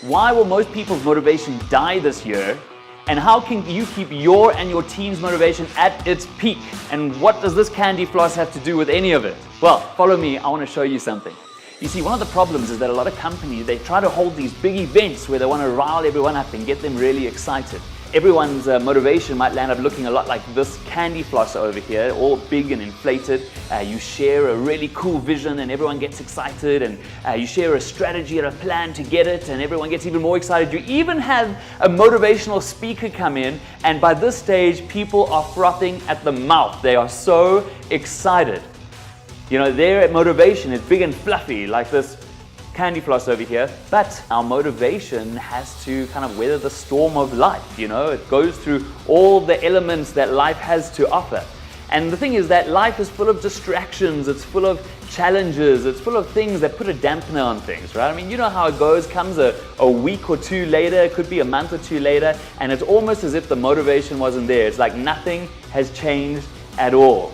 Why will most people's motivation die this year? And how can you keep your and your team's motivation at its peak? And what does this candy floss have to do with any of it? Well, follow me, I want to show you something. You see, one of the problems is that a lot of companies, they try to hold these big events where they want to rile everyone up and get them really excited. Everyone's motivation might land up looking a lot like this candy floss over here, all big and inflated. You share a really cool vision and everyone gets excited, and you share a strategy and a plan to get it and everyone gets even more excited. You even have a motivational speaker come in, and by this stage people are frothing at the mouth. They are so excited. You know, their motivation is big and fluffy like this candy floss over here, but our motivation has to kind of weather the storm of life. You know, it goes through all the elements that life has to offer. And the thing is that life is full of distractions, it's full of challenges, it's full of things that put a dampener on things, right? I mean, you know how it goes, comes a week or two later, it could be a month or two later, and it's almost as if the motivation wasn't there. It's like nothing has changed at all.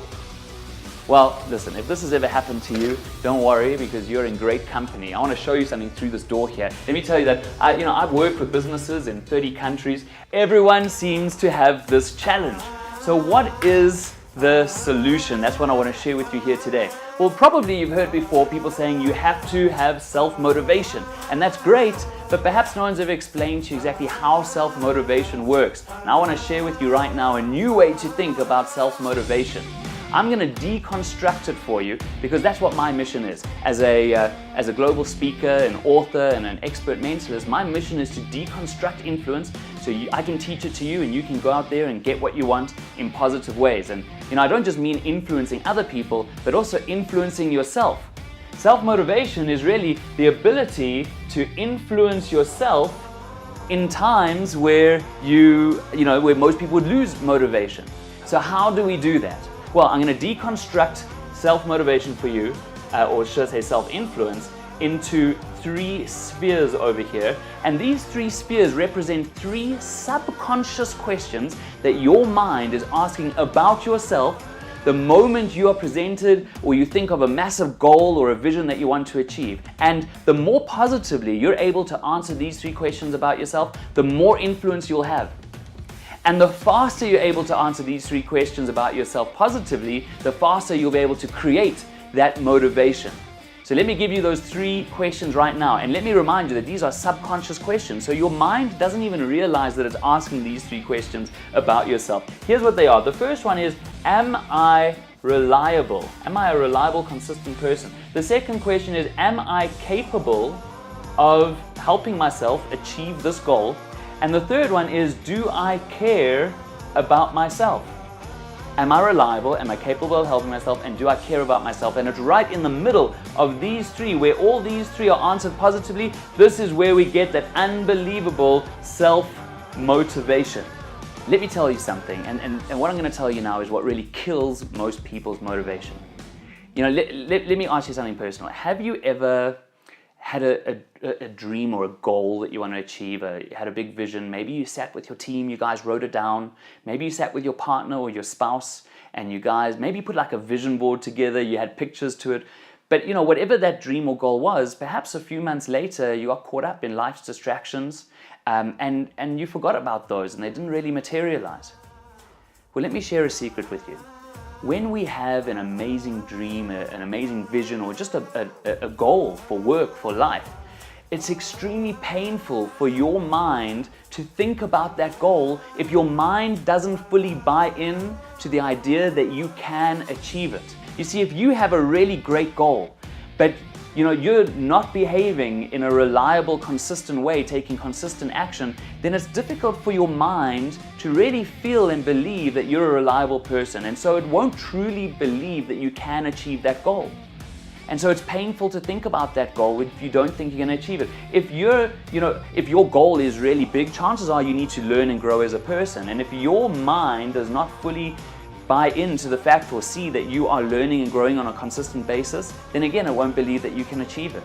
Well, listen, if this has ever happened to you, don't worry, because you're in great company. I want to show you something through this door here. Let me tell you that I've worked with businesses in 30 countries. Everyone seems to have this challenge. So what is the solution? That's what I want to share with you here today. Well, probably you've heard before people saying you have to have self-motivation, and that's great, but perhaps no one's ever explained to you exactly how self-motivation works. And I want to share with you right now a new way to think about self-motivation. I'm going to deconstruct it for you, because that's what my mission is. As a global speaker, an author, and an expert mentalist, my mission is to deconstruct influence so I can teach it to you and you can go out there and get what you want in positive ways. And I don't just mean influencing other people, but also influencing yourself. Self-motivation is really the ability to influence yourself in times where where most people would lose motivation. So how do we do that? Well, I'm going to deconstruct self-motivation for you, or should I say self-influence, into 3 spheres over here. And these 3 spheres represent 3 subconscious questions that your mind is asking about yourself the moment you are presented or you think of a massive goal or a vision that you want to achieve. And the more positively you're able to answer these 3 questions about yourself, the more influence you'll have. And the faster you're able to answer these 3 questions about yourself positively, the faster you'll be able to create that motivation. So let me give you those 3 questions right now, and let me remind you that these are subconscious questions, so your mind doesn't even realize that it's asking these 3 questions about yourself. Here's what they are. The first one is, am I reliable? Am I a reliable, consistent person? The second question is, am I capable of helping myself achieve this goal? And the third one is, do I care about myself? Am I reliable? Am I capable of helping myself? And do I care about myself? And it's right in the middle of these 3, where all these 3 are answered positively. This is where we get that unbelievable self-motivation. Let me tell you something, and what I'm going to tell you now is what really kills most people's motivation. Let me ask you something personal. Have you ever had a dream or a goal that you want to achieve, you had a big vision, maybe you sat with your team, you guys wrote it down, maybe you sat with your partner or your spouse and you guys maybe put like a vision board together, you had pictures to it, but whatever that dream or goal was, perhaps a few months later you got caught up in life's distractions and you forgot about those and they didn't really materialize. Well, let me share a secret with you. When we have an amazing dream, an amazing vision, or just a goal for work, for life, it's extremely painful for your mind to think about that goal if your mind doesn't fully buy in to the idea that you can achieve it. You see, if you have a really great goal, but you're not behaving in a reliable, consistent way, taking consistent action, then it's difficult for your mind to really feel and believe that you're a reliable person. And so it won't truly believe that you can achieve that goal. And so it's painful to think about that goal if you don't think you're going to achieve it. If your goal is really big, chances are you need to learn and grow as a person. And if your mind does not fully buy into the fact or see that you are learning and growing on a consistent basis, then again, it won't believe that you can achieve it.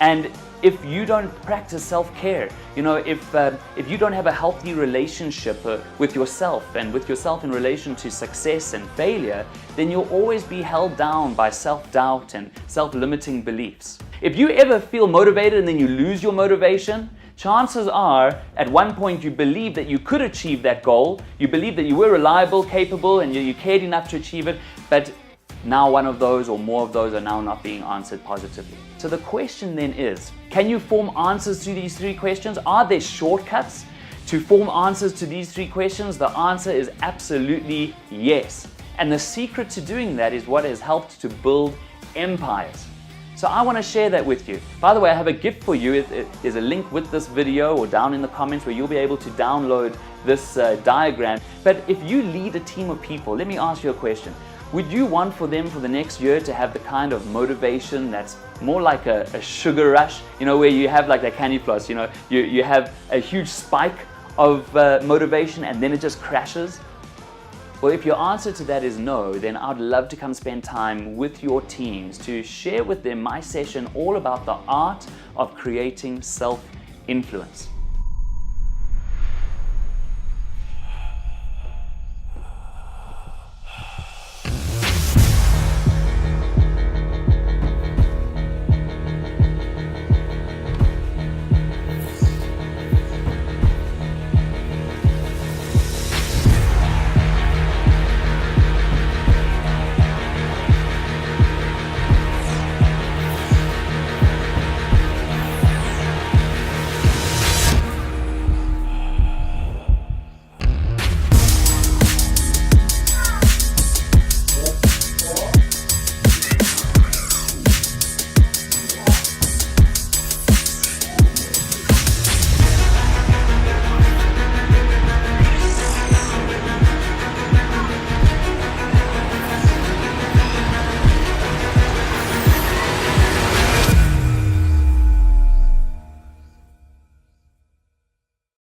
And if you don't practice self-care, if you don't have a healthy relationship with yourself and with yourself in relation to success and failure, then you'll always be held down by self-doubt and self-limiting beliefs. If you ever feel motivated and then you lose your motivation, chances are at one point you believed that you could achieve that goal, you believed that you were reliable, capable, and you cared enough to achieve it, but now one of those or more of those are now not being answered positively. So the question then is, can you form answers to these three questions? Are there shortcuts to form answers to these three questions? The answer is absolutely yes. And the secret to doing that is what has helped to build empires. So I want to share that with you. By the way, I have a gift for you. There's a link with this video or down in the comments where you'll be able to download this diagram. But if you lead a team of people, let me ask you a question. Would you want for them for the next year to have the kind of motivation that's more like a sugar rush, where you have like that candy floss, you have a huge spike of motivation and then it just crashes? Well, if your answer to that is no, then I'd love to come spend time with your teams to share with them my session all about the art of creating self-influence.